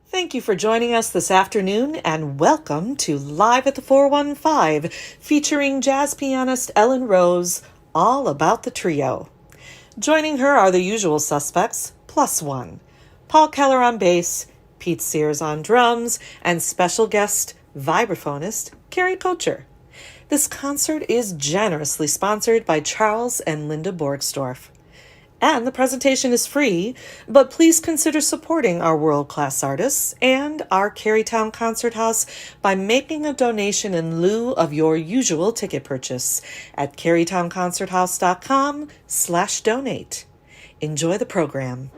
Thank you for joining us this afternoon, and welcome to Live at the 415, featuring jazz pianist Ellen Rose, all about the trio. Joining her are the usual suspects, plus one: Paul Keller on bass, Pete Siers on drums, and special guest vibraphonist Cary Kocher. This concert is generously sponsored by Charles and Linda Borgsdorf. And the presentation is free, but please consider supporting our world-class artists and our Kerrytown Concert House by making a donation in lieu of your usual ticket purchase at kerrytownconcerthouse.com/donate. Enjoy the program.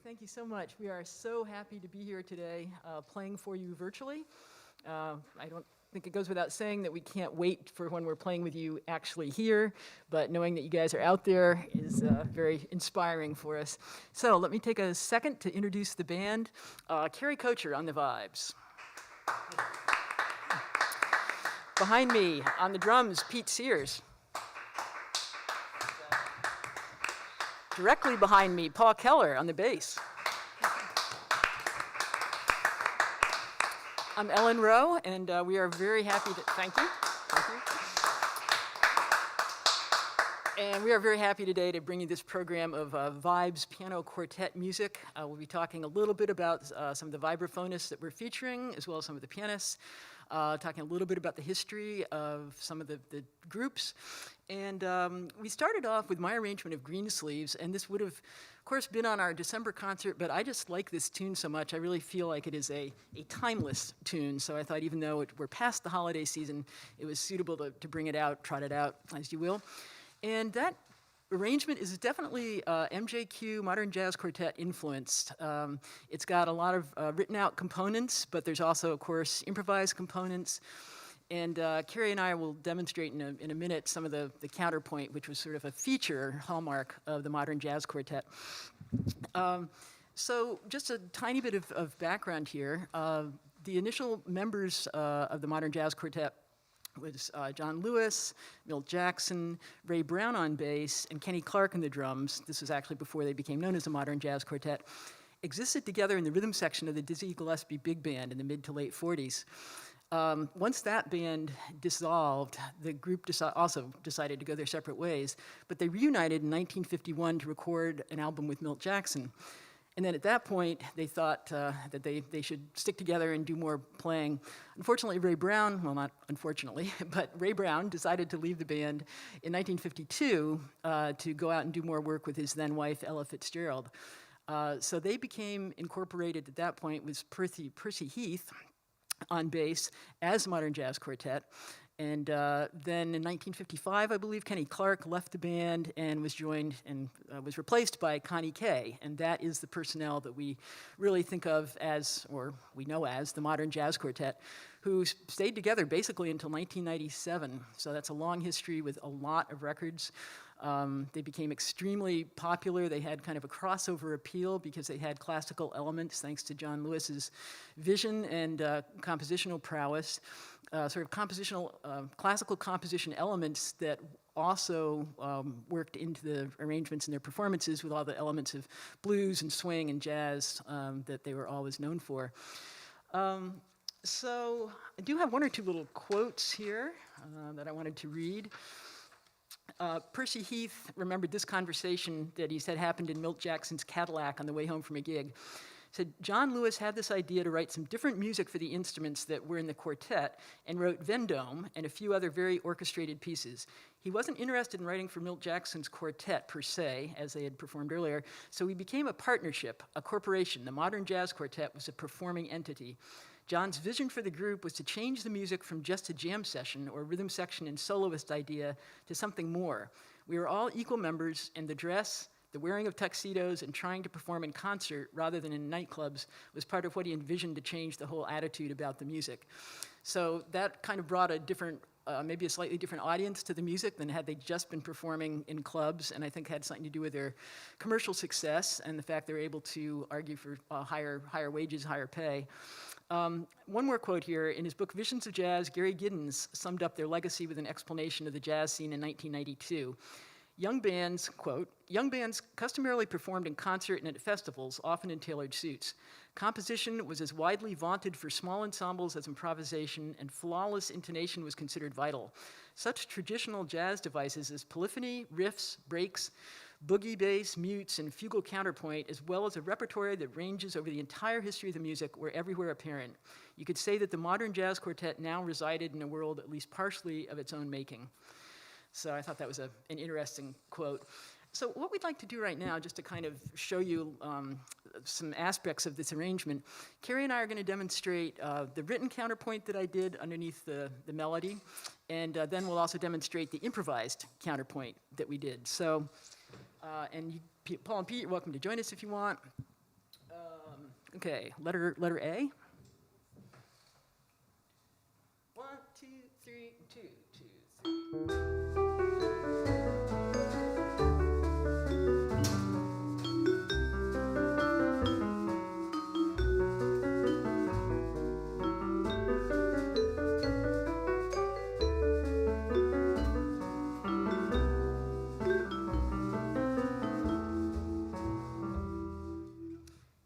Thank you so much. We are so happy to be here today playing for you virtually. I don't think it goes without saying that we can't wait for when we're playing with you actually here, but knowing that you guys are out there is very inspiring for us. So let me take a second to introduce the band. Cary Kocher on the vibes. Behind me on the drums, Pete Siers. Directly behind me, Paul Keller on the bass. I'm Ellen Rowe, and we are very happy to, thank you. And we are very happy today to bring you this program of Vibes Piano Quartet music. We'll be talking a little bit about some of the vibraphonists that we're featuring, as well as some of the pianists, talking a little bit about the history of some of the groups. And we started off with my arrangement of Greensleeves, and this would have, of course, been on our December concert, but I just like this tune so much. I really feel like it is a timeless tune, so I thought even though we're past the holiday season, it was suitable to bring it out, trot it out, as you will. And that arrangement is definitely MJQ, Modern Jazz Quartet influenced. It's got a lot of written out components, but there's also, of course, improvised components. And Cary and I will demonstrate in a minute some of the counterpoint, which was sort of a feature hallmark of the Modern Jazz Quartet. So just a tiny bit of background here. The initial members of the Modern Jazz Quartet was John Lewis, Milt Jackson, Ray Brown on bass, and Kenny Clark on the drums. This was actually before they became known as the Modern Jazz Quartet. Existed together in the rhythm section of the Dizzy Gillespie Big Band in the mid to late 40s. Once that band dissolved, the group also decided to go their separate ways, but they reunited in 1951 to record an album with Milt Jackson. And then at that point, they thought that they should stick together and do more playing. Unfortunately, Ray Brown, well, not unfortunately, but Ray Brown decided to leave the band in 1952 to go out and do more work with his then wife, Ella Fitzgerald. So they became incorporated at that point with Percy Heath on bass as Modern Jazz Quartet. And then in 1955, I believe, Kenny Clark left the band and was joined and was replaced by Connie Kay. And that is the personnel that we really think of as, or we know as, the Modern Jazz Quartet, who stayed together basically until 1997. So that's a long history with a lot of records. They became extremely popular. They had kind of a crossover appeal because they had classical elements, thanks to John Lewis's vision and compositional prowess. Sort of compositional, classical composition elements that also worked into the arrangements and their performances with all the elements of blues and swing and jazz that they were always known for. So I do have one or two little quotes here that I wanted to read. Percy Heath remembered this conversation that he said happened in Milt Jackson's Cadillac on the way home from a gig. Said, John Lewis had this idea to write some different music for the instruments that were in the quartet and wrote Vendome and a few other very orchestrated pieces. He wasn't interested in writing for Milt Jackson's quartet per se, as they had performed earlier, so we became a partnership, a corporation. The Modern Jazz Quartet was a performing entity. John's vision for the group was to change the music from just a jam session or rhythm section and soloist idea to something more. We were all equal members, and the dress, the wearing of tuxedos, and trying to perform in concert rather than in nightclubs was part of what he envisioned to change the whole attitude about the music. So that kind of brought a different, maybe a slightly different audience to the music than had they just been performing in clubs, and I think had something to do with their commercial success and the fact they were able to argue for higher wages, higher pay. One more quote here. In his book Visions of Jazz, Gary Giddens summed up their legacy with an explanation of the jazz scene in 1992. Young bands, quote, young bands customarily performed in concert and at festivals, often in tailored suits. Composition was as widely vaunted for small ensembles as improvisation, and flawless intonation was considered vital. Such traditional jazz devices as polyphony, riffs, breaks, boogie bass, mutes, and fugal counterpoint, as well as a repertoire that ranges over the entire history of the music, were everywhere apparent. You could say that the Modern Jazz Quartet now resided in a world at least partially of its own making. So I thought that was an interesting quote. So what we'd like to do right now, just to kind of show you some aspects of this arrangement, Cary and I are going to demonstrate the written counterpoint that I did underneath the melody, and then we'll also demonstrate the improvised counterpoint that we did. So, and Paul and Pete, you're welcome to join us if you want. Okay, letter A. 1, 2, 3, 2, 2, 3.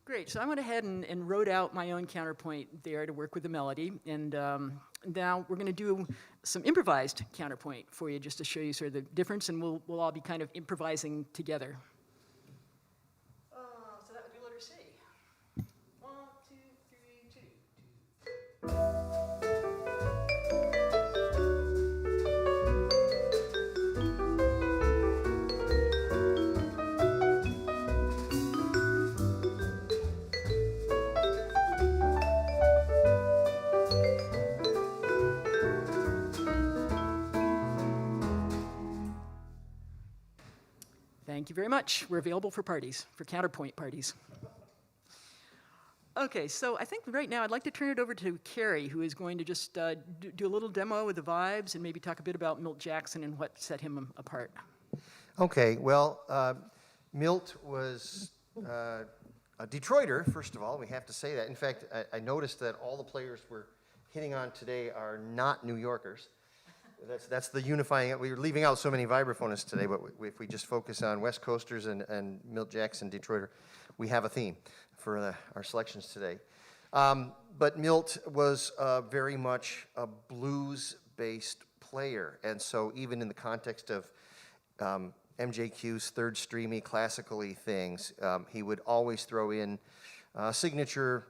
Great, so I went ahead and wrote out my own counterpoint there to work with the melody, and now we're going to do some improvised counterpoint for you just to show you sort of the difference, and we'll all be kind of improvising together. So that would be letter C. 1, 2, 3, 2, 2. Thank you very much. We're available for parties, for counterpoint parties. Okay, so I think right now I'd like to turn it over to Cary, who is going to just do a little demo with the vibes and maybe talk a bit about Milt Jackson and what set him apart. Okay, well, Milt was a Detroiter, first of all. We have to say that. In fact, I noticed that all the players we're hitting on today are not New Yorkers. That's the unifying. We were leaving out so many vibraphonists today, but if we just focus on West Coasters and Milt Jackson, Detroiter, we have a theme for our selections today. But Milt was very much a blues-based player, and so even in the context of MJQ's third streamy, classically things, he would always throw in signature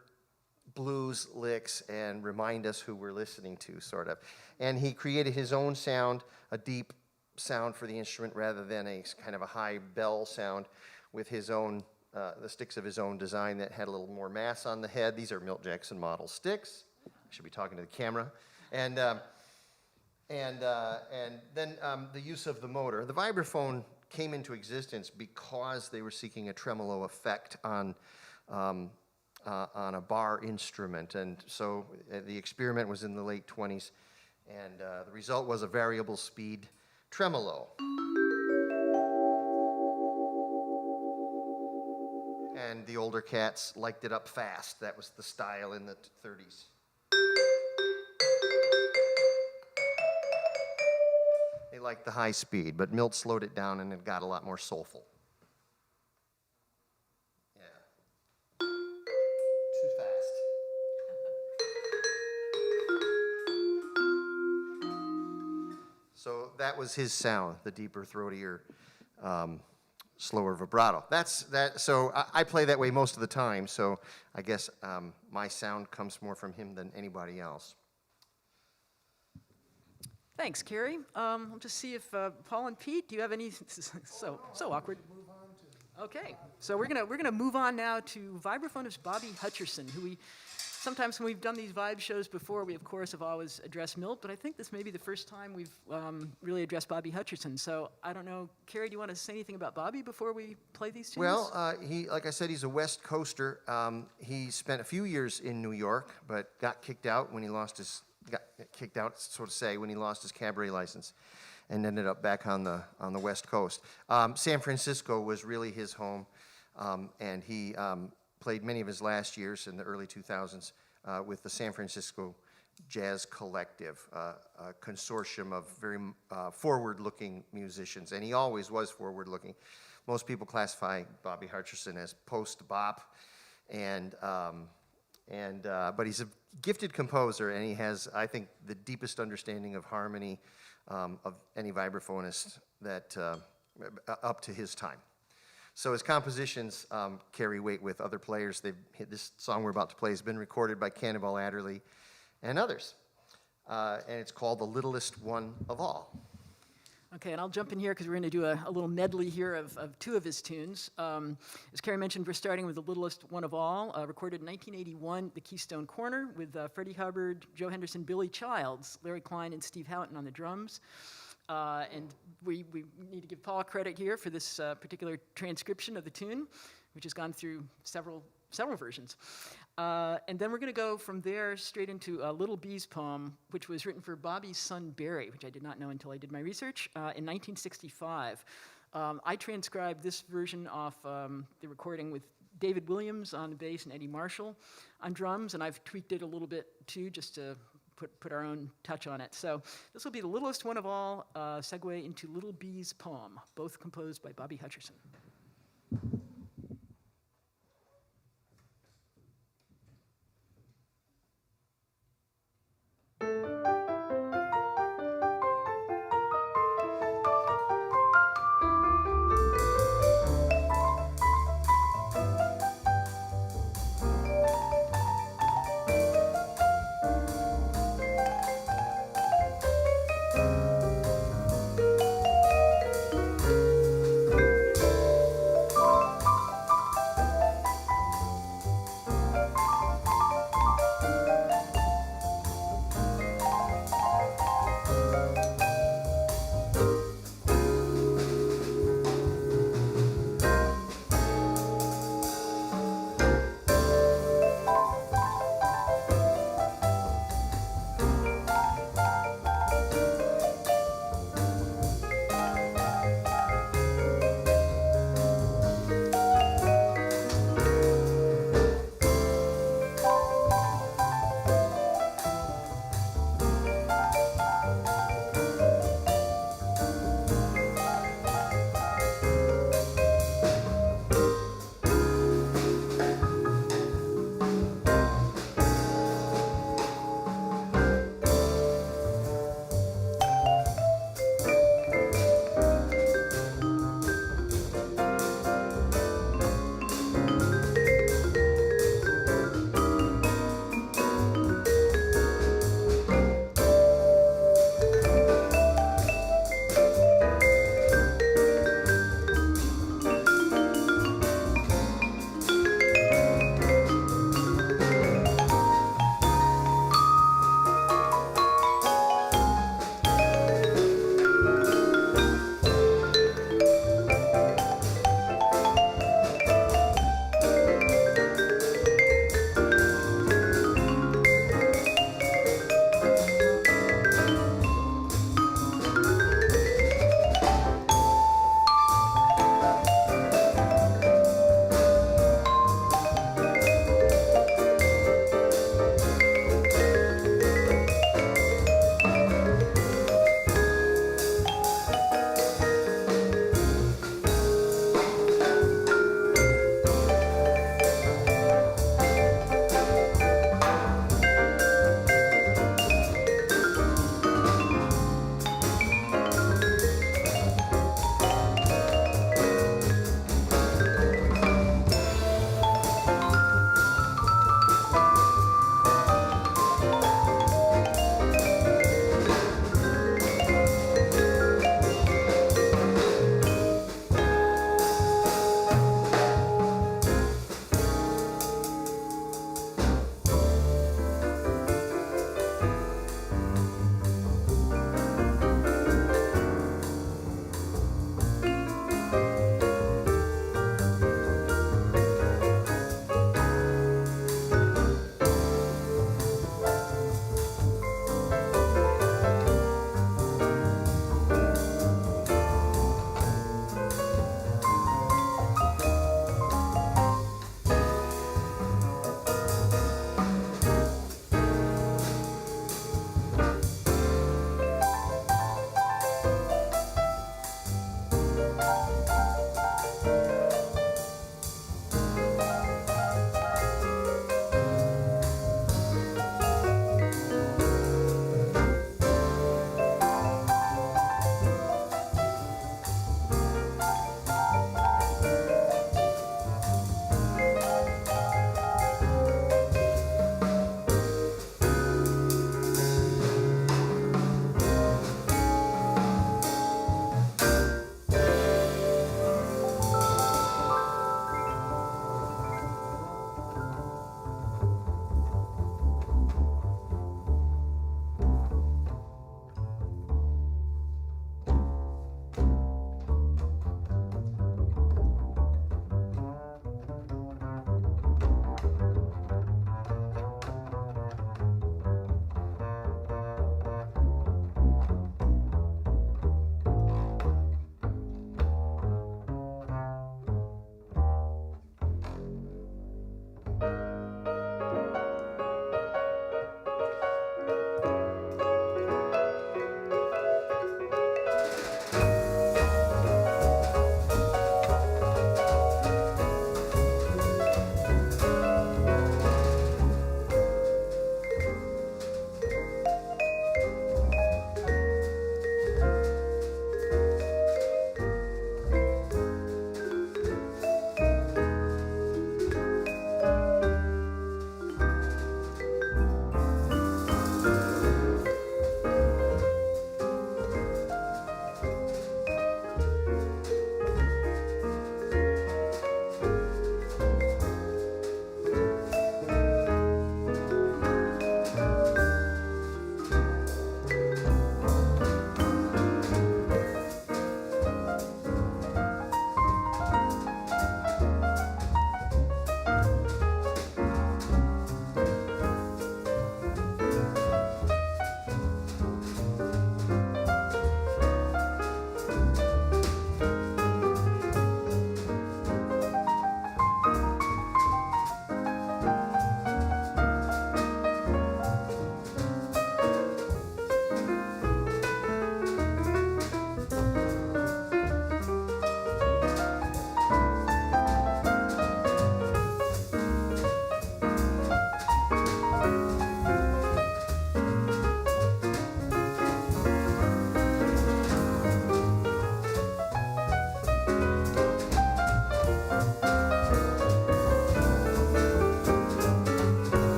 blues licks and remind us who we're listening to, sort of. And he created his own sound, a deep sound for the instrument rather than a kind of a high bell sound with his own, the sticks of his own design that had a little more mass on the head. These are Milt Jackson model sticks. I should be talking to the camera. And then the use of the motor. The vibraphone came into existence because they were seeking a tremolo effect on a bar instrument, and so the experiment was in the late 20s, and the result was a variable speed tremolo. And the older cats liked it up fast. That was the style in the 30s. They liked the high speed, but Milt slowed it down and it got a lot more soulful. Too fast. So that was his sound, the deeper, throatier, slower vibrato. So I play that way most of the time, so I guess my sound comes more from him than anybody else. Thanks, Cary. I'll just see if Paul and Pete, do you have any? So awkward. Okay, so we're gonna move on now to vibraphonist Bobby Hutcherson, who we sometimes when we've done these vibe shows before, we of course have always addressed Milt, but I think this may be the first time we've really addressed Bobby Hutcherson. So I don't know, Cary, do you want to say anything about Bobby before we play these tunes? Well, like I said, he's a West Coaster. He spent a few years in New York, but got kicked out when he lost his so to say, when he lost his cabaret license, and ended up back on the West Coast. San Francisco was really his home, and he played many of his last years in the early 2000s with the San Francisco Jazz Collective, a consortium of very forward-looking musicians, and he always was forward-looking. Most people classify Bobby Hutcherson as post-bop, but he's a gifted composer, and he has, I think, the deepest understanding of harmony of any vibraphonist that up to his time. So his compositions carry weight with other players. This song we're about to play has been recorded by Cannonball Adderley and others, and it's called "The Littlest One of All." Okay, and I'll jump in here because we're going to do a little medley here of two of his tunes. As Cary mentioned, we're starting with The Littlest One of All, recorded in 1981, the Keystone Corner, with Freddie Hubbard, Joe Henderson, Billy Childs, Larry Klein, and Steve Houghton on the drums. And we need to give Paul credit here for this particular transcription of the tune, which has gone through several several versions. And then we're going to go from there straight into Little Bee's poem, which was written for Bobby's son Barry, which I did not know until I did my research, in 1965. I transcribed this version off the recording with David Williams on the bass and Eddie Marshall on drums, and I've tweaked it a little bit too, just to put our own touch on it. So this will be the littlest one of all, segue into Little Bee's poem, both composed by Bobby Hutcherson.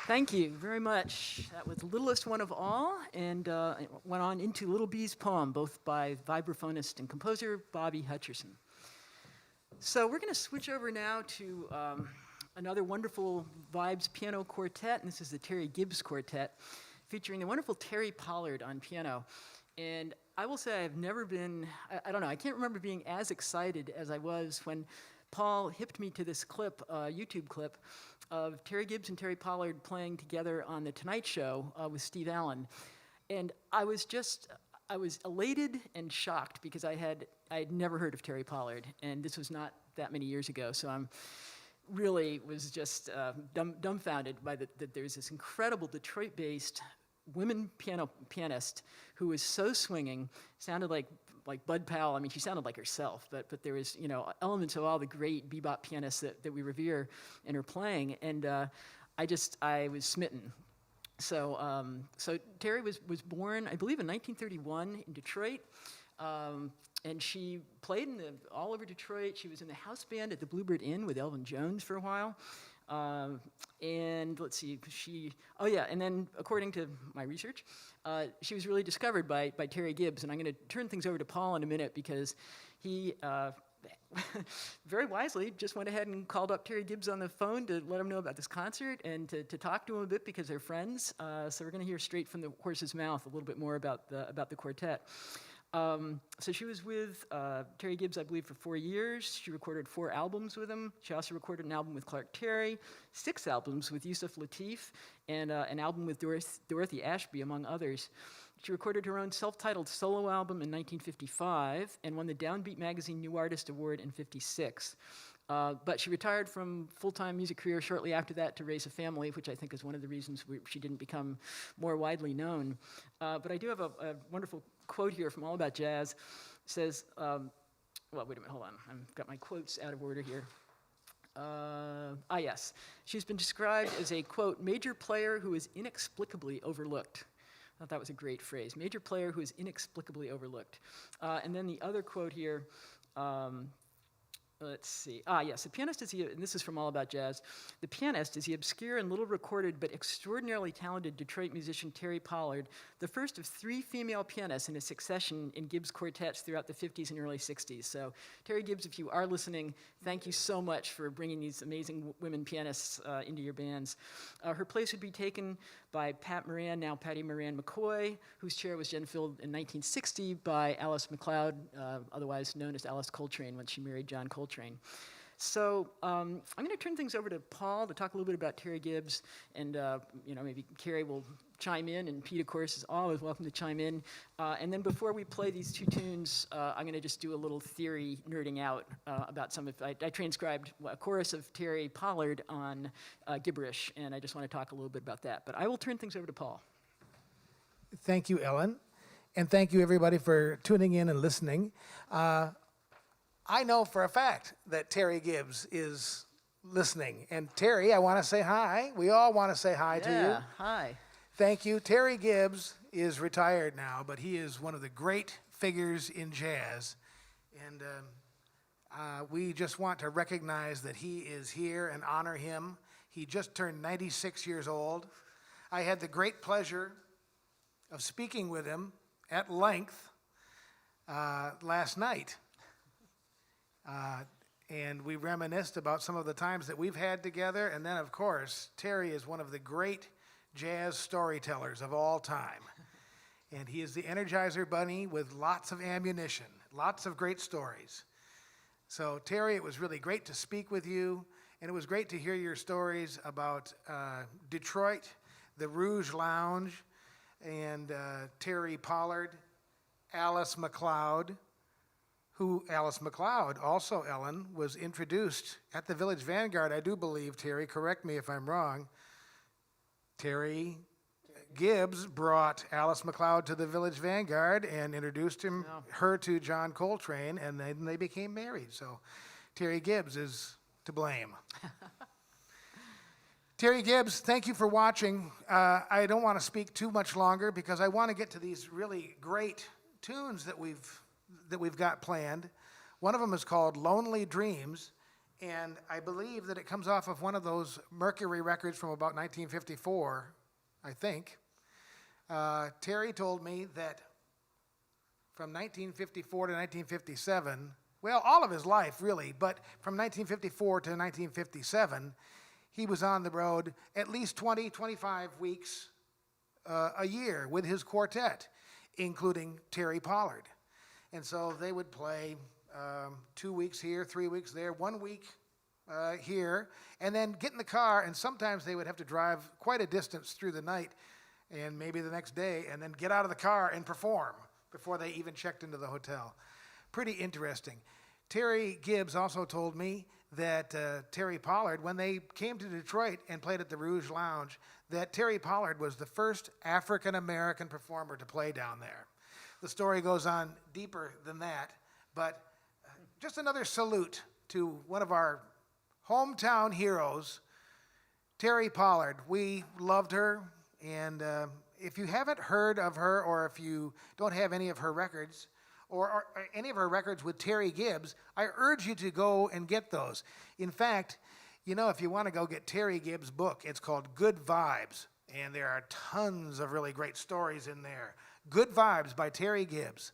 Thank you very much. That was Littlest One of All, and it went on into Little Bee's poem, both by vibraphonist and composer Bobby Hutcherson. So we're going to switch over now to another wonderful vibes piano quartet, and this is the Terry Gibbs Quartet, featuring the wonderful Terry Pollard on piano. And I will say I've never been, I don't know, I can't remember being as excited as I was when Paul hipped me to this clip, YouTube clip, of Terry Gibbs and Terry Pollard playing together on The Tonight Show with Steve Allen. And I was elated and shocked because I had never heard of Terry Pollard, and this was not that many years ago, so I'm really was just dumbfounded by that there's this incredible Detroit-based women pianist who was so swinging, sounded like Bud Powell. I mean, she sounded like herself, but there was, elements of all the great bebop pianists that we revere in her playing, and I was smitten. So Terry was born, I believe, in 1931 in Detroit, and she played all over Detroit. She was in the house band at the Bluebird Inn with Elvin Jones for a while. And let's see, and then according to my research, she was really discovered by Terry Gibbs, and I'm going to turn things over to Paul in a minute because he very wisely just went ahead and called up Terry Gibbs on the phone to let him know about this concert and to talk to him a bit because they're friends. So we're going to hear straight from the horse's mouth a little bit more about the quartet. So she was with Terry Gibbs, I believe, for 4 years. She recorded 4 albums with him. She also recorded an album with Clark Terry, 6 albums with Yusuf Lateef, and an album with Dorothy Ashby, among others. She recorded her own self-titled solo album in 1955 and won the Downbeat Magazine New Artist Award in 1956. But she retired from full-time music career shortly after that to raise a family, which I think is one of the reasons she didn't become more widely known. But I do have a wonderful quote here from All About Jazz. It says, wait a minute, hold on. I've got my quotes out of order here. Yes. She's been described as a, quote, major player who is inexplicably overlooked. I thought that was a great phrase. Major player who is inexplicably overlooked. And then the other quote here, let's see. Yes, the pianist is and this is from All About Jazz. The pianist is the obscure and little recorded but extraordinarily talented Detroit musician Terry Pollard, the first of 3 female pianists in a succession in Gibbs quartets throughout the 50s and early 60s. So, Terry Gibbs, if you are listening, thank you so much for bringing these amazing women pianists into your bands. Her place would be taken by Pat Moran, now Patty Moran McCoy, whose chair was then filled in 1960 by Alice McLeod, otherwise known as Alice Coltrane, when she married John Coltrane. So I'm going to turn things over to Paul to talk a little bit about Terry Gibbs, and maybe Cary will chime in, and Pete, of course, is always welcome to chime in. And then before we play these 2 tunes, I'm going to just do a little theory nerding out about some of. I transcribed a chorus of Terry Pollard on gibberish, and I just want to talk a little bit about that. But I will turn things over to Paul. Thank you, Ellen, and thank you everybody for tuning in and listening. I know for a fact that Terry Gibbs is listening. And Terry, I want to say hi. We all want to say hi to you. Yeah, hi. Thank you. Terry Gibbs is retired now, but he is one of the great figures in jazz. And we just want to recognize that he is here and honor him. He just turned 96 years old. I had the great pleasure of speaking with him at length last night. And we reminisced about some of the times that we've had together. And then, of course, Terry is one of the great jazz storytellers of all time. And he is the Energizer Bunny with lots of ammunition, lots of great stories. So, Terry, it was really great to speak with you. And it was great to hear your stories about Detroit, the Rouge Lounge, and Terry Pollard, Alice McLeod, who Alice McLeod, also Ellen, was introduced at the Village Vanguard, I do believe, Terry, correct me if I'm wrong. Terry Gibbs brought Alice McLeod to the Village Vanguard and introduced her to John Coltrane, and then they became married. So Terry Gibbs is to blame. Terry Gibbs, thank you for watching. I don't want to speak too much longer because I want to get to these really great tunes that we've got planned. One of them is called Lonely Dreams, And I believe that it comes off of one of those Mercury records from about 1954, I think. Terry told me that from 1954 to 1957, well, all of his life, really, but from 1954 to 1957, he was on the road at least 20, 25 weeks a year with his quartet, including Terry Pollard. And so they would play 2 weeks here, 3 weeks there, 1 week here, and then get in the car, and sometimes they would have to drive quite a distance through the night and maybe the next day, and then get out of the car and perform before they even checked into the hotel. Pretty interesting. Terry Gibbs also told me that Terry Pollard, when they came to Detroit and played at the Rouge Lounge, that Terry Pollard was the first African-American performer to play down there. The story goes on deeper than that, but just another salute to one of our hometown heroes, Terry Pollard. We loved her, and if you haven't heard of her, or if you don't have any of her records, or any of her records with Terry Gibbs, I urge you to go and get those. In fact, you know, if you want to go get Terry Gibbs' book, it's called Good Vibes, and there are tons of really great stories in there. Good Vibes by Terry Gibbs.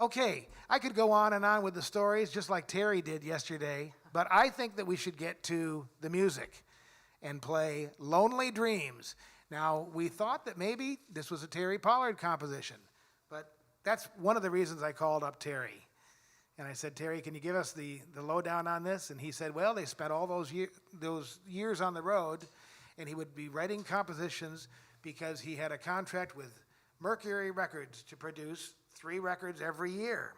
Okay, I could go on and on with the stories just like Terry did yesterday, but I think that we should get to the music and play Lonely Dreams. Now, we thought that maybe this was a Terry Pollard composition, but that's one of the reasons I called up Terry. And I said, Terry, can you give us the lowdown on this? And he said, well, they spent all those years on the road, and he would be writing compositions because he had a contract with Mercury Records to produce 3 records every year.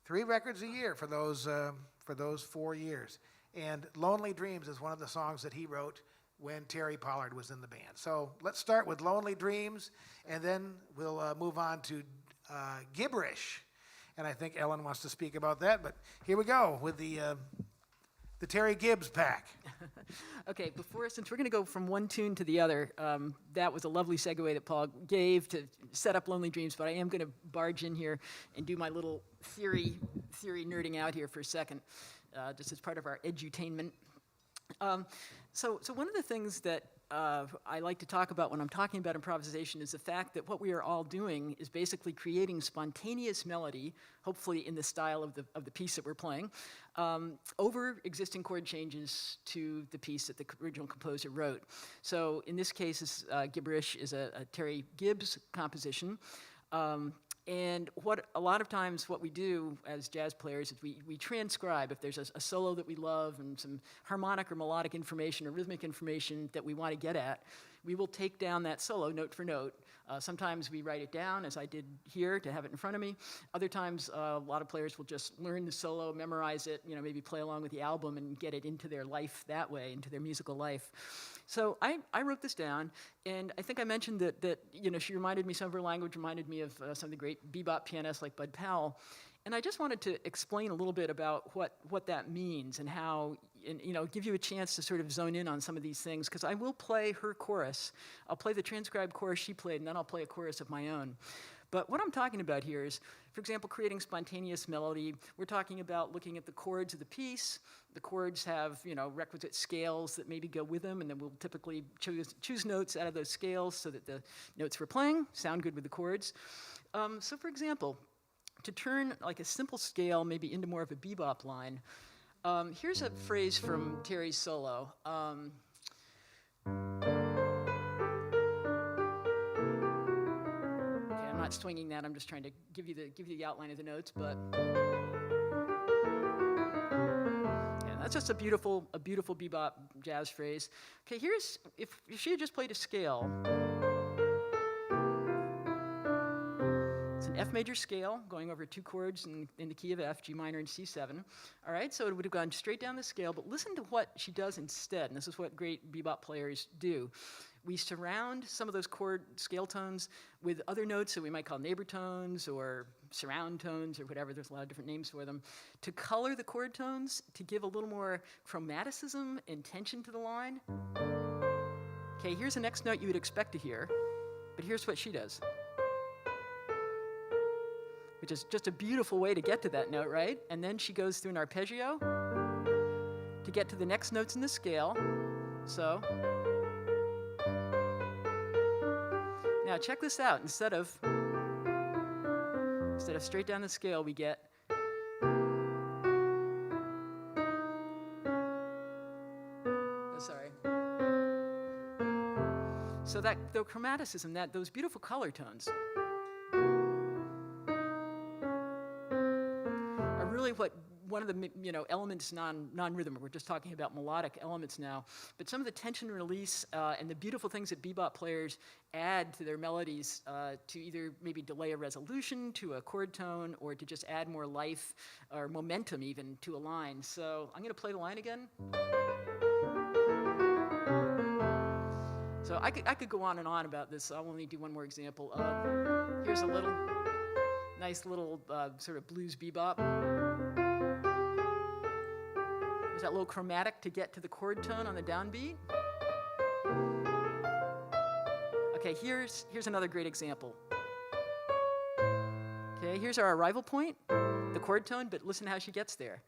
3 records a year for those 4 years. And Lonely Dreams is one of the songs that he wrote when Terry Pollard was in the band. So let's start with Lonely Dreams, and then we'll move on to Gibberish. And I think Ellen wants to speak about that, but here we go with the Terry Gibbs pack. Okay, since we're going to go from one tune to the other, that was a lovely segue that Paul gave to set up Lonely Dreams, but I am going to barge in here and do my little theory nerding out here for a second, just as part of our edutainment. So one of the things that I like to talk about when I'm talking about improvisation is the fact that what we are all doing is basically creating spontaneous melody, hopefully in the style of the piece that we're playing, over existing chord changes to the piece that the original composer wrote. So in this case, Gibberish is a Terry Gibbs composition. And a lot of times what we do as jazz players is we transcribe. If there's a solo that we love and some harmonic or melodic information or rhythmic information that we want to get at, we will take down that solo note for note. Sometimes we write it down, as I did here, to have it in front of me. Other times, a lot of players will just learn the solo, memorize it, maybe play along with the album and get it into their life that way, into their musical life. So I wrote this down, and I think I mentioned that she reminded me, some of her language reminded me of some of the great bebop pianists like Bud Powell. And I just wanted to explain a little bit about what that means and how, and give you a chance to sort of zone in on some of these things, because I will play her chorus. I'll play the transcribed chorus she played, and then I'll play a chorus of my own. But what I'm talking about here is, for example, creating spontaneous melody. We're talking about looking at the chords of the piece. The chords have, requisite scales that maybe go with them, and then we'll typically choose notes out of those scales so that the notes we're playing sound good with the chords. So for example, to turn like a simple scale maybe into more of a bebop line, here's a phrase from Terry's solo. Okay, I'm not swinging that. I'm just trying to give you the outline of the notes, but yeah, that's just a beautiful bebop jazz phrase. Okay, here's if she had just played a scale. F major scale, going over 2 chords in the key of F, G minor and C7. All right, so it would have gone straight down the scale, but listen to what she does instead, and this is what great bebop players do. We surround some of those chord scale tones with other notes that we might call neighbor tones or surround tones or whatever, there's a lot of different names for them, to color the chord tones, to give a little more chromaticism and tension to the line. Okay, here's the next note you would expect to hear, but here's what she does, which is just a beautiful way to get to that note, right? And then she goes through an arpeggio. get to the next notes in the scale. So, now check this out. Instead of straight down the scale, we get so that the chromaticism, those beautiful color tones are really what one of the elements non-rhythm. We're just talking about melodic elements now, but some of the tension release and the beautiful things that bebop players add to their melodies to either maybe delay a resolution to a chord tone or to just add more life or momentum even to a line. So I'm going to play the line again. So I could go on and on about this. I'll only do one more example. Here's a nice little sort of blues bebop. There's that little chromatic to get to the chord tone on the downbeat. Okay, here's another great example. Okay, here's our arrival point, the chord tone, but listen how she gets there.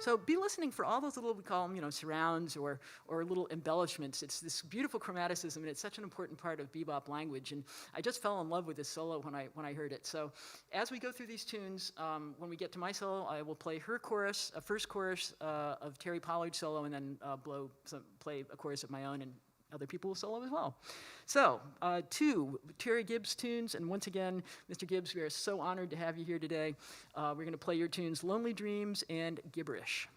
So be listening for all those little, we call them, surrounds or little embellishments. It's this beautiful chromaticism, and it's such an important part of bebop language. And I just fell in love with this solo when I heard it. So as we go through these tunes, when we get to my solo, I will play her chorus, a first chorus of Terry Pollard's solo, and then play a chorus of my own, and other people will solo as well. So, 2 Terry Gibbs tunes, and once again, Mr. Gibbs, we are so honored to have you here today. We're going to play your tunes, Lonely Dreams and Gibberish.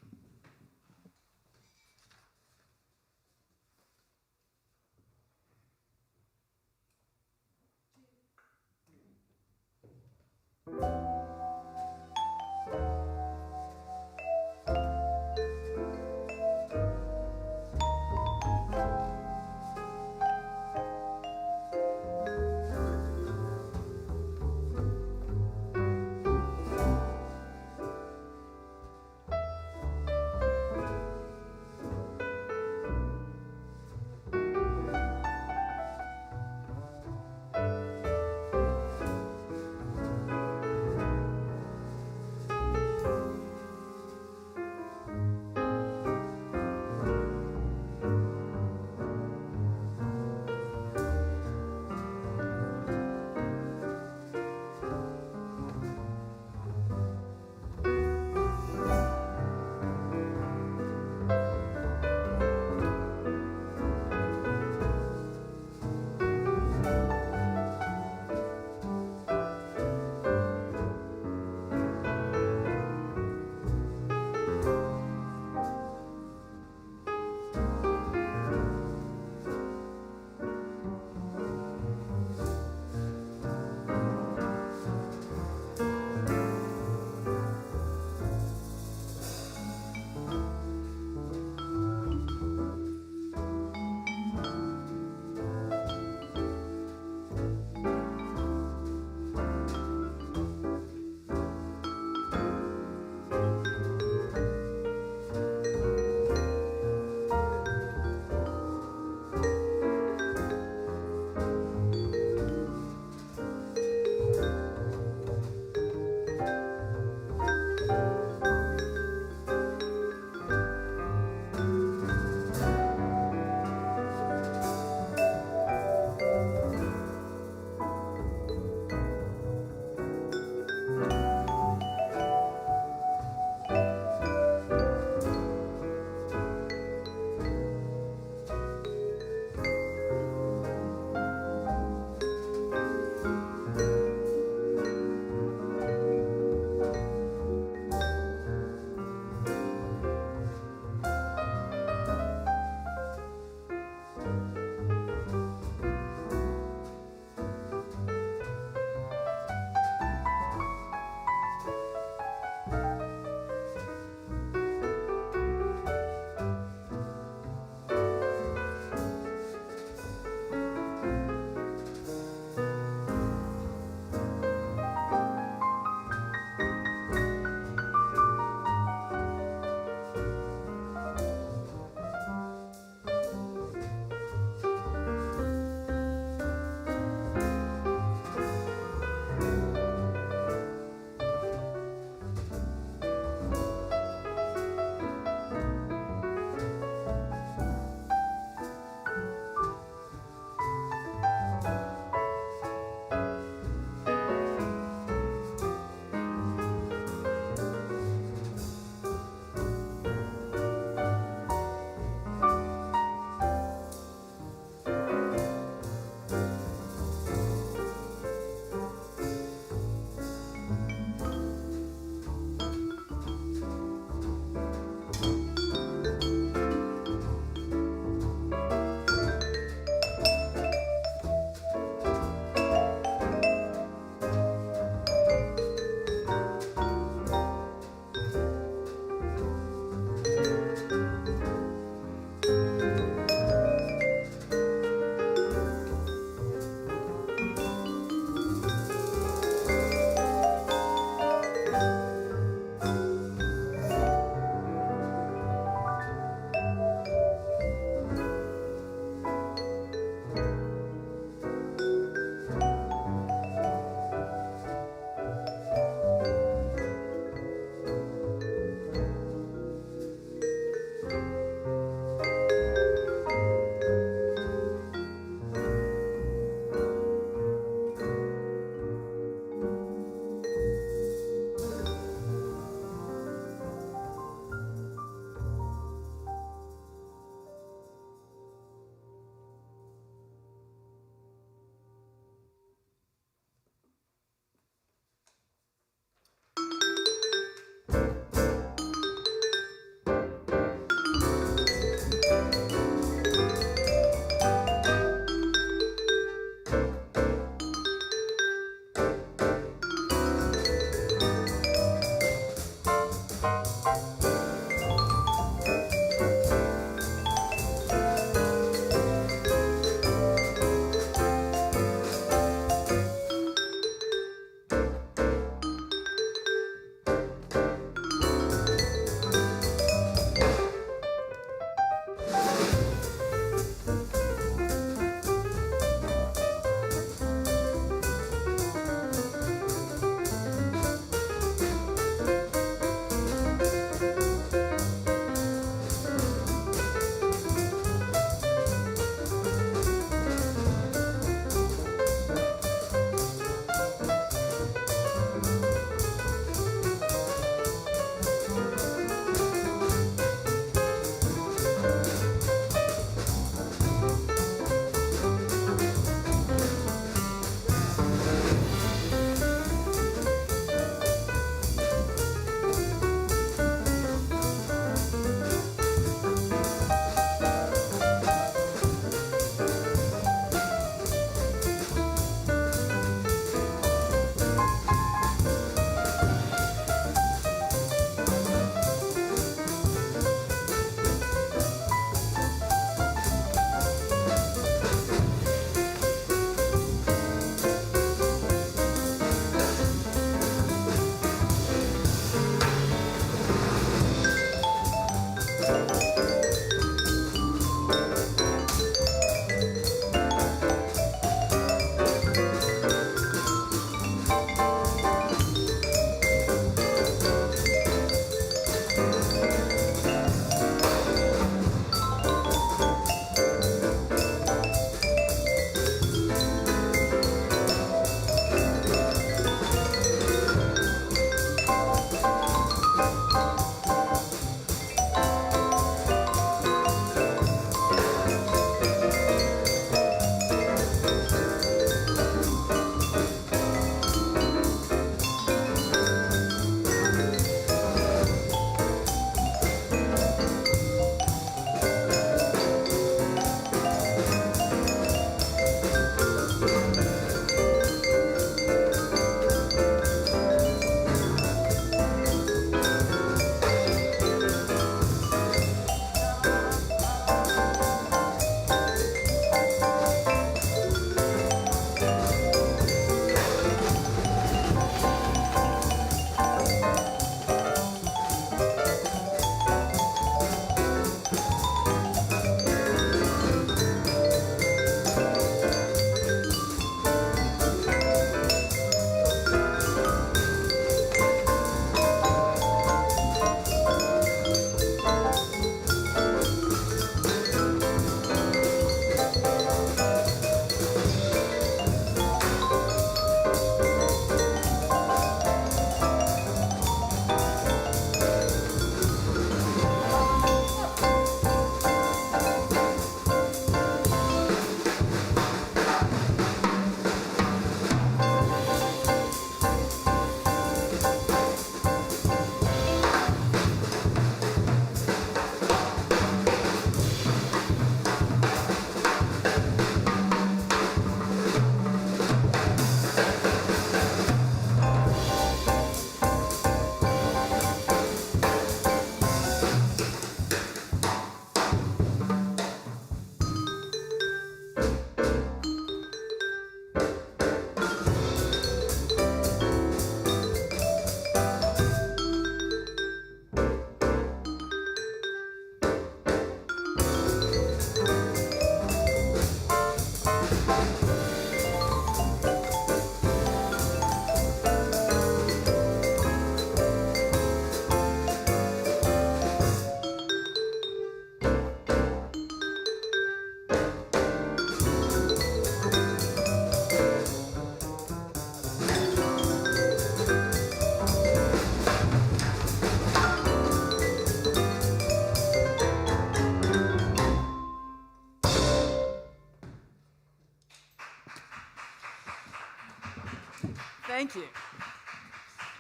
Thank you.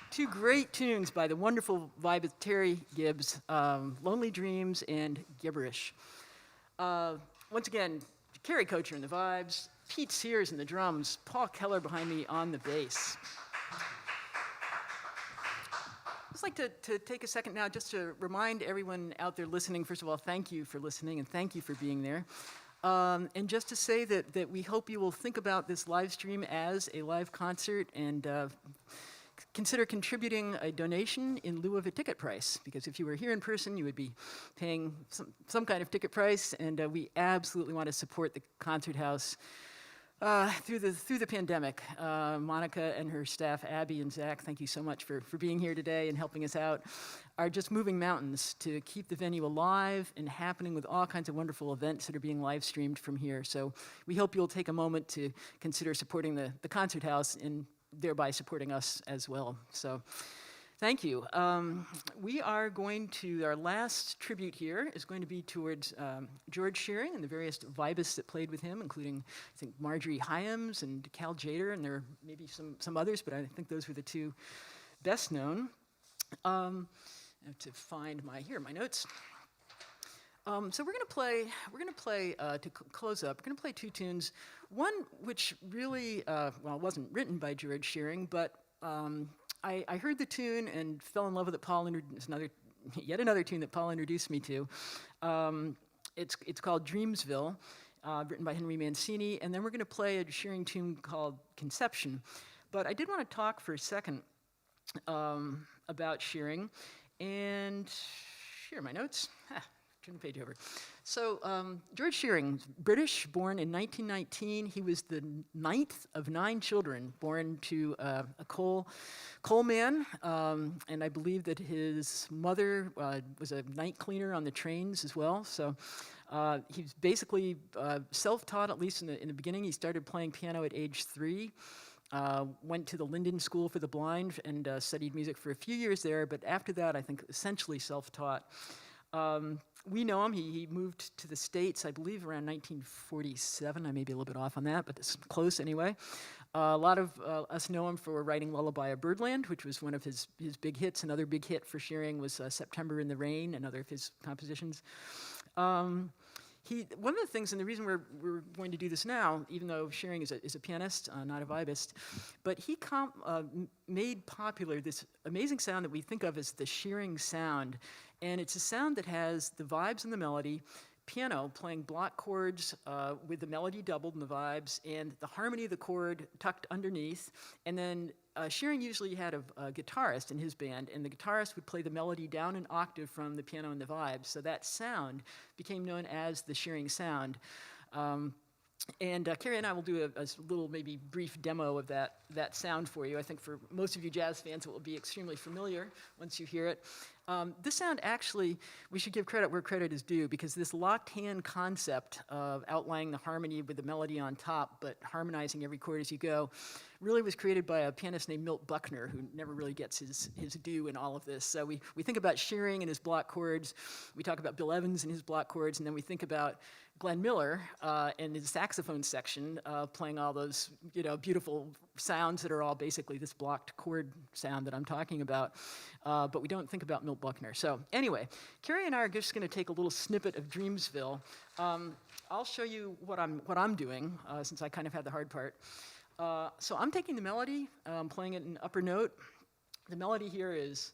Two great tunes by the wonderful vibist Terry Gibbs, Lonely Dreams and Gibberish. Once again, Cary Kocher in the vibes, Pete Siers in the drums, Paul Keller behind me on the bass. I'd just like to take a second now just to remind everyone out there listening, first of all, thank you for listening and thank you for being there. And just to say that we hope you will think about this live stream as a live concert and consider contributing a donation in lieu of a ticket price, because if you were here in person, you would be paying some kind of ticket price, and we absolutely want to support the concert house through the pandemic. Monica and her staff, Abby and Zach, thank you so much for being here today and helping us out, are just moving mountains to keep the venue alive and happening with all kinds of wonderful events that are being live streamed from here. So we hope you'll take a moment to consider supporting the concert house and thereby supporting us as well. So thank you. We are going to, our last tribute here is going to be towards George Shearing and the various vibists that played with him, including, I think, Marjorie Hyams and Cal Jader, and there are maybe some others, but I think those were the two best known. I have to find my notes. So we're going to play to close up. We're going to play two tunes. One which really, well, it wasn't written by George Shearing, but I heard the tune and fell in love with it. It's yet another tune that Paul introduced me to. It's called Dreamsville, written by Henry Mancini, and then we're going to play a Shearing tune called Conception. But I did want to talk for a second about Shearing, and here are my notes. Turn the page over. So George Shearing, British, born in 1919. He was the 9th of 9 children born to a coal man, and I believe that his mother was a night cleaner on the trains as well. So he was basically self-taught, at least in the beginning. He started playing piano at age 3. Went to the Linden School for the Blind and studied music for a few years there, but after that, I think essentially self-taught. We know him. He moved to the States, I believe, around 1947. I may be a little bit off on that, but it's close anyway. A lot of us know him for writing Lullaby of Birdland, which was one of his big hits. Another big hit for Shearing was September in the Rain, another of his compositions. One of the things, and the reason we're going to do this now, even though Shearing is a pianist, not a vibist, but he made popular this amazing sound that we think of as the Shearing sound. And it's a sound that has the vibes and the melody, piano playing block chords with the melody doubled in the vibes, and the harmony of the chord tucked underneath. And then Shearing usually had a guitarist in his band, and the guitarist would play the melody down an octave from the piano and the vibes. So that sound became known as the Shearing sound. And Cary and I will do a little, maybe brief demo of that sound for you. I think for most of you jazz fans, it will be extremely familiar once you hear it. This sound actually, we should give credit where credit is due, because this locked hand concept of outlining the harmony with the melody on top, but harmonizing every chord as you go, really was created by a pianist named Milt Buckner, who never really gets his due in all of this. So we think about Shearing and his block chords, we talk about Bill Evans and his block chords, and then we think about Glenn Miller and his saxophone section playing all those beautiful sounds that are all basically this blocked chord sound that I'm talking about. But we don't think about Milt Buckner. So anyway, Cary and I are just going to take a little snippet of Dreamsville. I'll show you what I'm doing since I kind of had the hard part. So I'm taking the melody, playing it in upper note. The melody here is.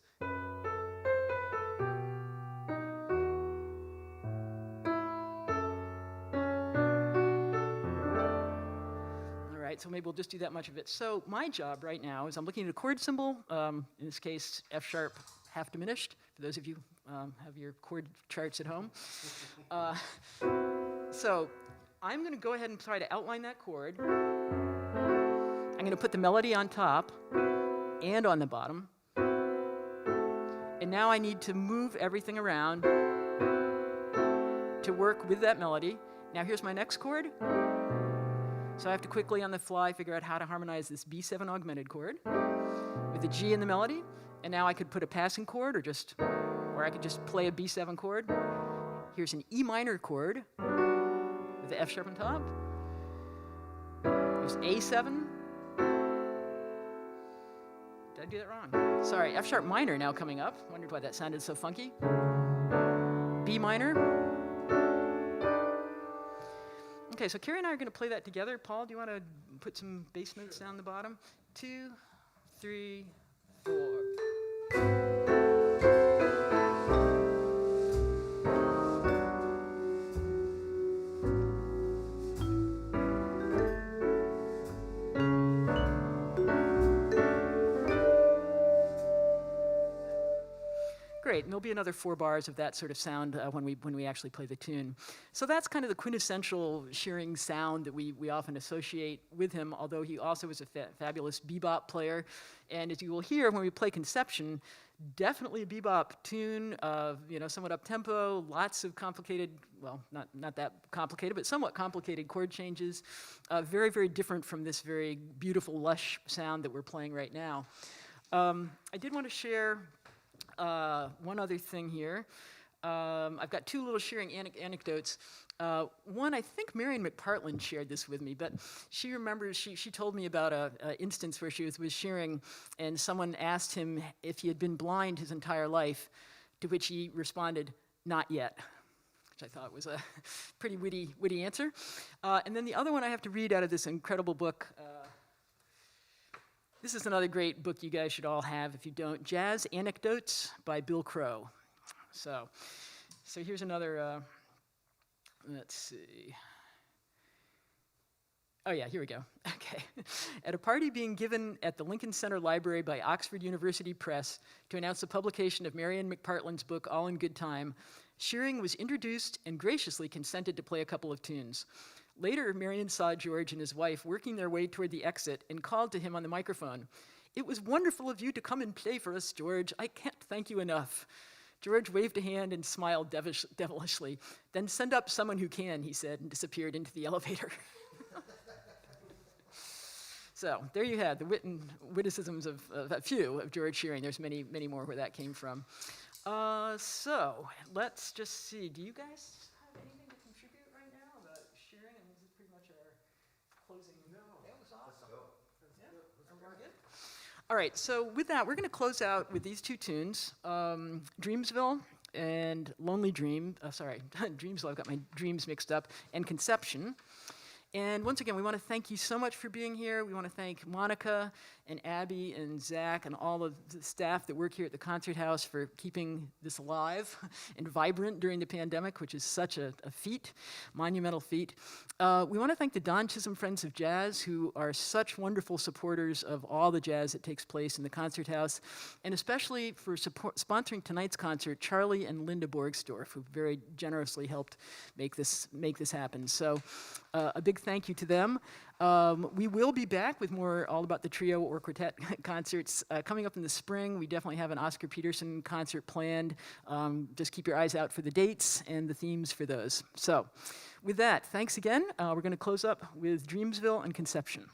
So maybe we'll just do that much of it. So my job right now is I'm looking at a chord symbol, in this case F sharp half diminished, for those of you have your chord charts at home. So I'm going to go ahead and try to outline that chord. I'm going to put the melody on top and on the bottom. And now I need to move everything around to work with that melody. Now here's my next chord. So I have to quickly on the fly figure out how to harmonize this B7 augmented chord with the G in the melody. And now I could put a passing chord or I could just play a B7 chord. Here's an E minor chord with the F sharp on top. Here's A7. Did I do that wrong? Sorry, F sharp minor now coming up. Wondered why that sounded so funky. B minor. Okay, so Cary and I are going to play that together. Paul, do you want to put some bass notes down the bottom? 2, 3, 4. Great, and there'll be another 4 bars of that sort of sound when we actually play the tune. So that's kind of the quintessential Shearing sound that we often associate with him, although he also was a fabulous bebop player. And as you will hear when we play Conception, definitely a bebop tune, somewhat up-tempo, lots of complicated, well, not that complicated, but somewhat complicated chord changes. Very, very different from this very beautiful, lush sound that we're playing right now. I did want to share one other thing here. I've got 2 little Shearing anecdotes. One, I think Marion McPartland shared this with me, but she remembers, she told me about an instance where she was with Shearing, and someone asked him if he had been blind his entire life, to which he responded, "Not yet," which I thought was a pretty witty answer. And then the other one I have to read out of this incredible book. This is another great book you guys should all have if you don't. Jazz Anecdotes by Bill Crow. So here's another, let's see. Oh yeah, here we go. Okay. At a party being given at the Lincoln Center Library by Oxford University Press to announce the publication of Marion McPartland's book, All in Good Time, Shearing was introduced and graciously consented to play a couple of tunes. Later, Marion saw George and his wife working their way toward the exit and called to him on the microphone, "It was wonderful of you to come and play for us, George. I can't thank you enough." George waved a hand and smiled devilishly. "Then send up someone who can," he said, and disappeared into the elevator. So there you had the witticisms of a few of George Shearing. There's many, many more where that came from. So let's just see. Do you guys have anything to contribute right now about Shearing? And this is pretty much our closing. No, that was awesome. Let's go. Yeah? Good? All right, so with that, we're going to close out with these 2 tunes, Dreamsville and Lonely Dream. Sorry, Dreamsville, I've got my dreams mixed up, and Conception. And once again, we want to thank you so much for being here. We want to thank Monica and Abby and Zach and all of the staff that work here at the Concert House for keeping this alive and vibrant during the pandemic, which is such a feat, monumental feat. We want to thank the Don Chisholm Friends of Jazz, who are such wonderful supporters of all the jazz that takes place in the Concert House, and especially for sponsoring tonight's concert, Charlie and Linda Borgsdorf, who very generously helped make this happen. So a big thank you to them. We will be back with more all about the trio or quartet concerts coming up in the spring. We definitely have an Oscar Peterson concert planned. Just keep your eyes out for the dates and the themes for those. So with that, thanks again. We're going to close up with Dreamsville and Conception.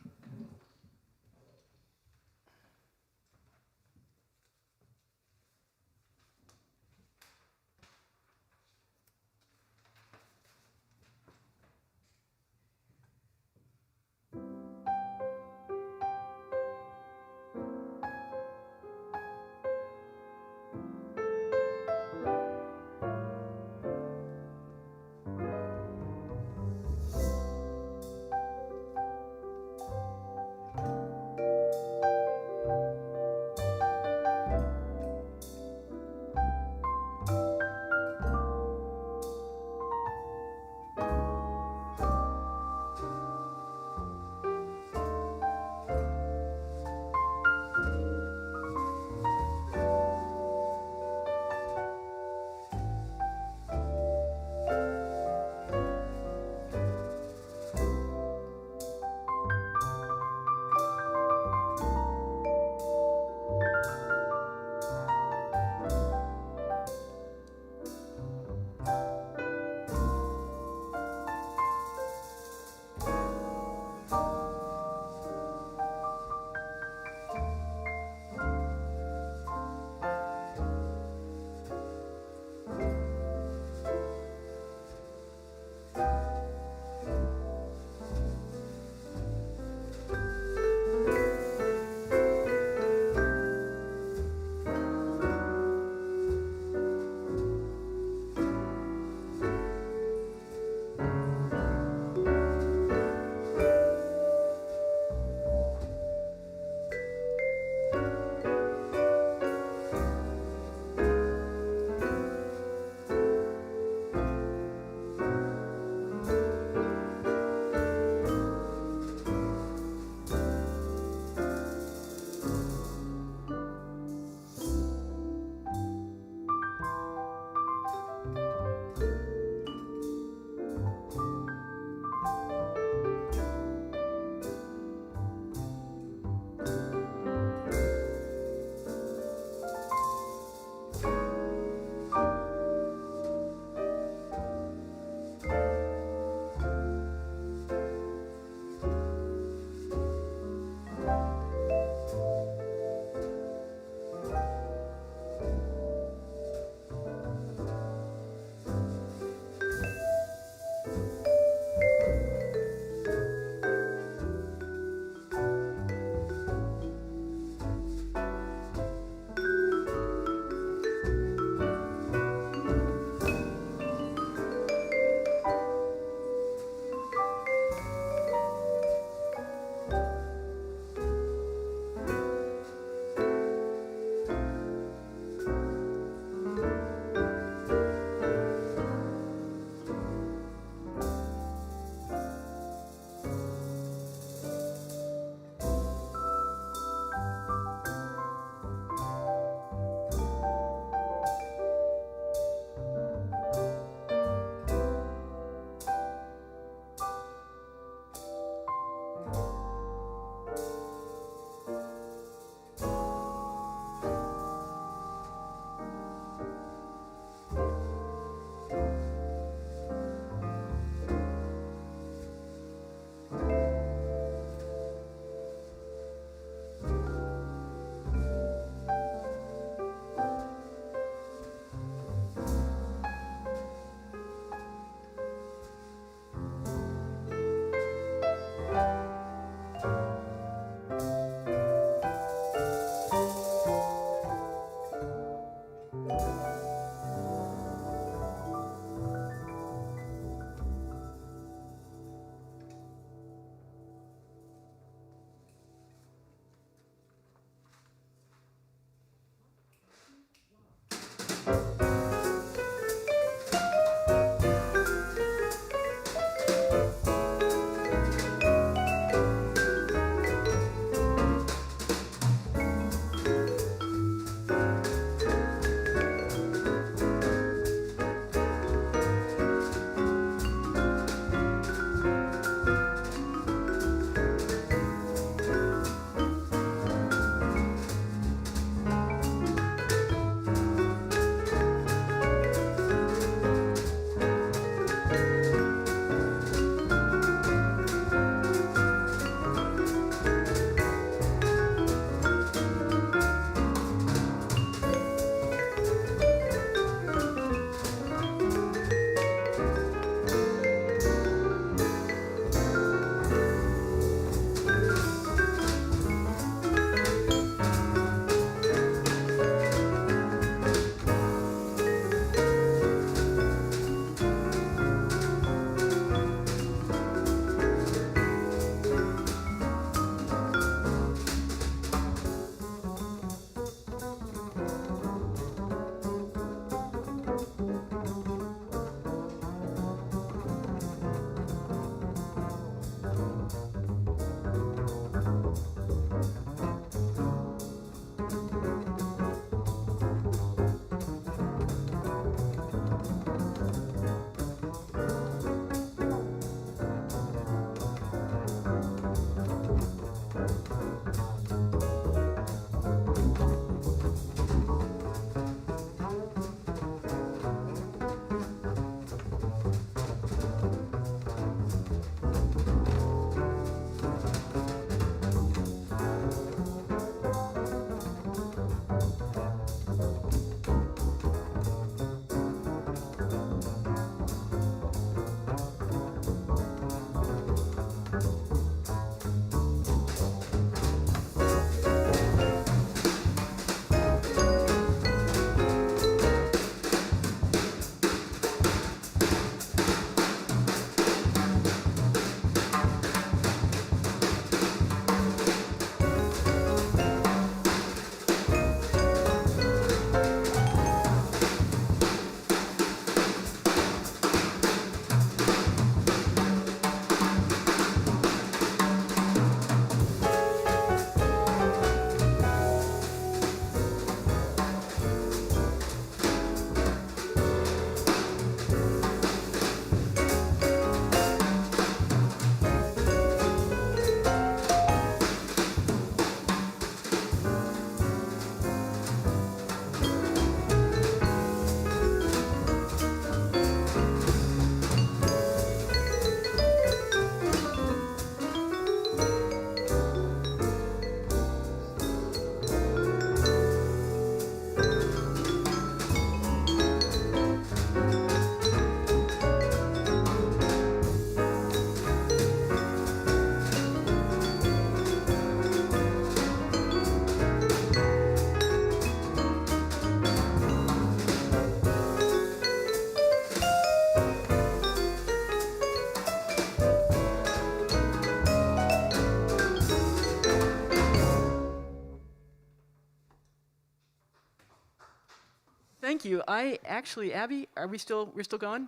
thank you. I actually, Abby, we're still going?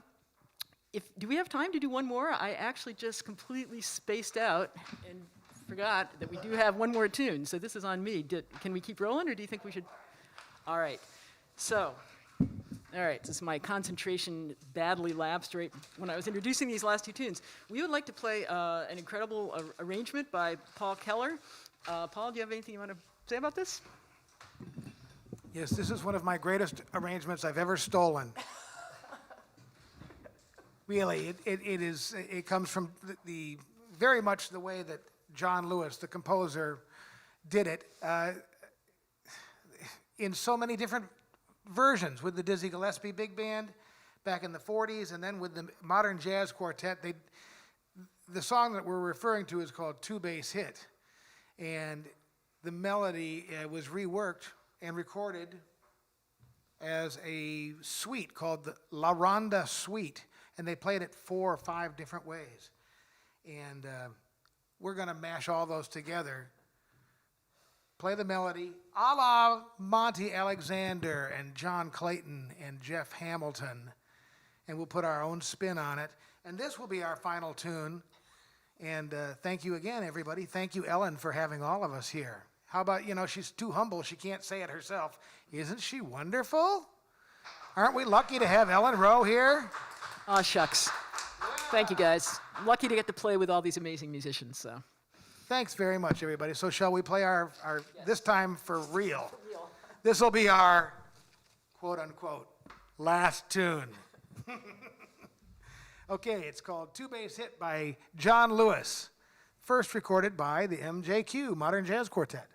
Do we have time to do one more? I actually just completely spaced out and forgot that we do have one more tune, so this is on me. Can we keep rolling, or do you think we should? All right. So, this is my concentration badly lapsed right when I was introducing these last two tunes. We would like to play an incredible arrangement by Paul Keller. Paul, do you have anything you want to say about this? Yes, this is one of my greatest arrangements I've ever stolen. Really, it comes from the very much the way that John Lewis, the composer, did it in so many different versions with the Dizzy Gillespie Big Band back in the 40s, and then with the Modern Jazz Quartet. The song that we're referring to is called Two Bass Hit, and the melody was reworked and recorded as a suite called the La Ronda Suite, and they played it 4 or 5 different ways. And we're going to mash all those together, play the melody a la Monty Alexander and John Clayton and Jeff Hamilton, and we'll put our own spin on it. And this will be our final tune. And thank you again, everybody. Thank you, Ellen, for having all of us here. How about, she's too humble, she can't say it herself. Isn't she wonderful? Aren't we lucky to have Ellen Rowe here? Aw, shucks. Thank you, guys. I'm lucky to get to play with all these amazing musicians, so. Thanks very much, everybody. So shall we play our this time for real? This will be our, quote unquote, last tune. Okay, it's called Two Bass Hit by John Lewis, first recorded by the MJQ, Modern Jazz Quartet.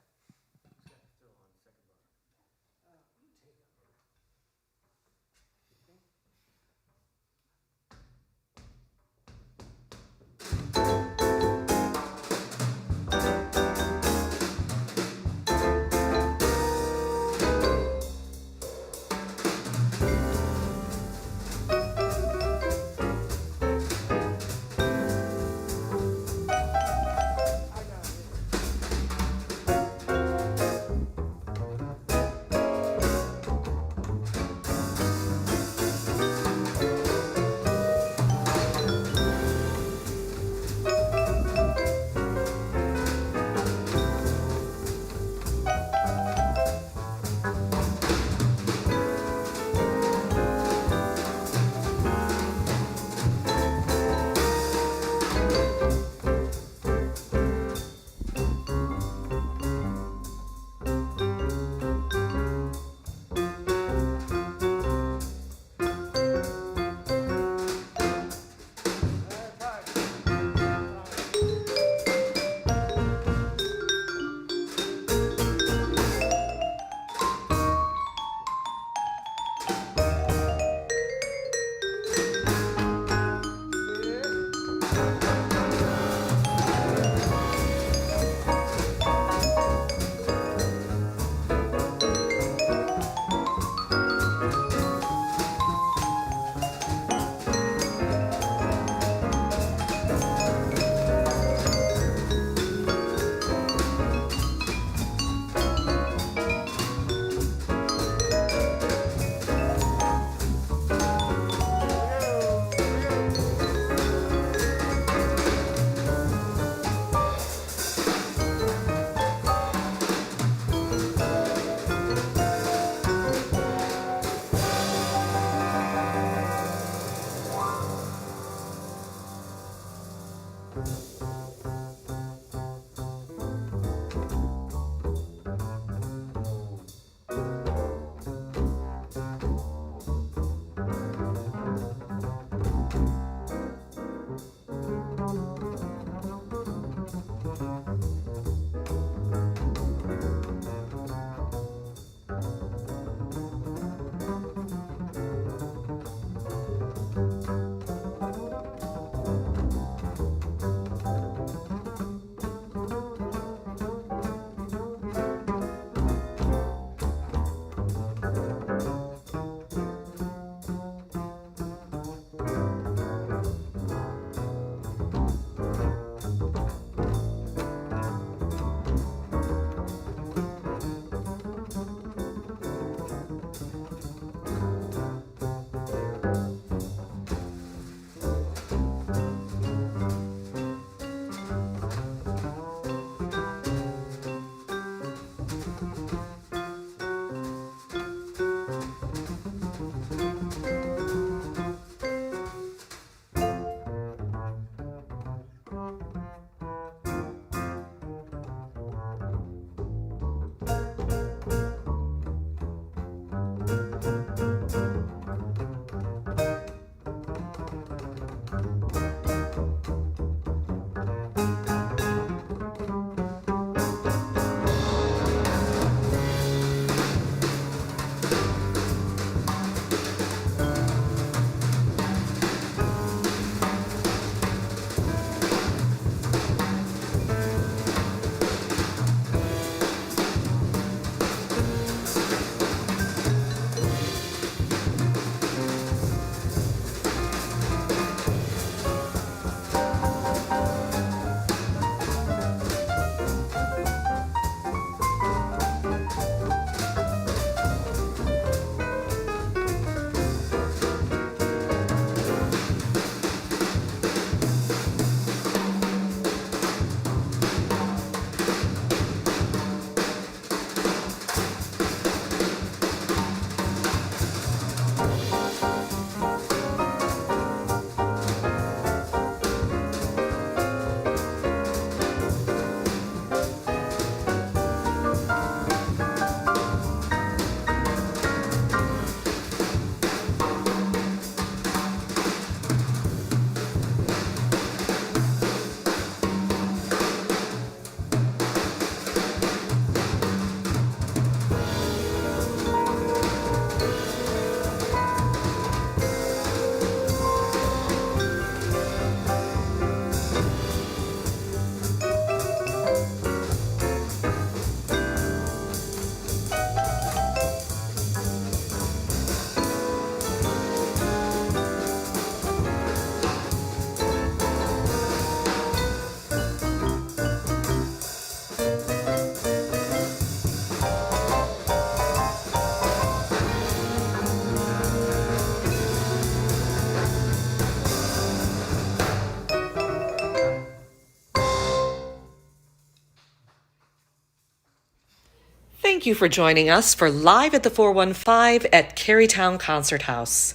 Thank you for joining us for Live at the 415 at Kerrytown Concert House.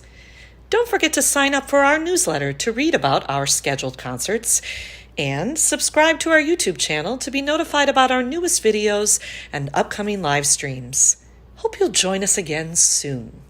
Don't forget to sign up for our newsletter to read about our scheduled concerts, and subscribe to our YouTube channel to be notified about our newest videos and upcoming live streams. Hope you'll join us again soon.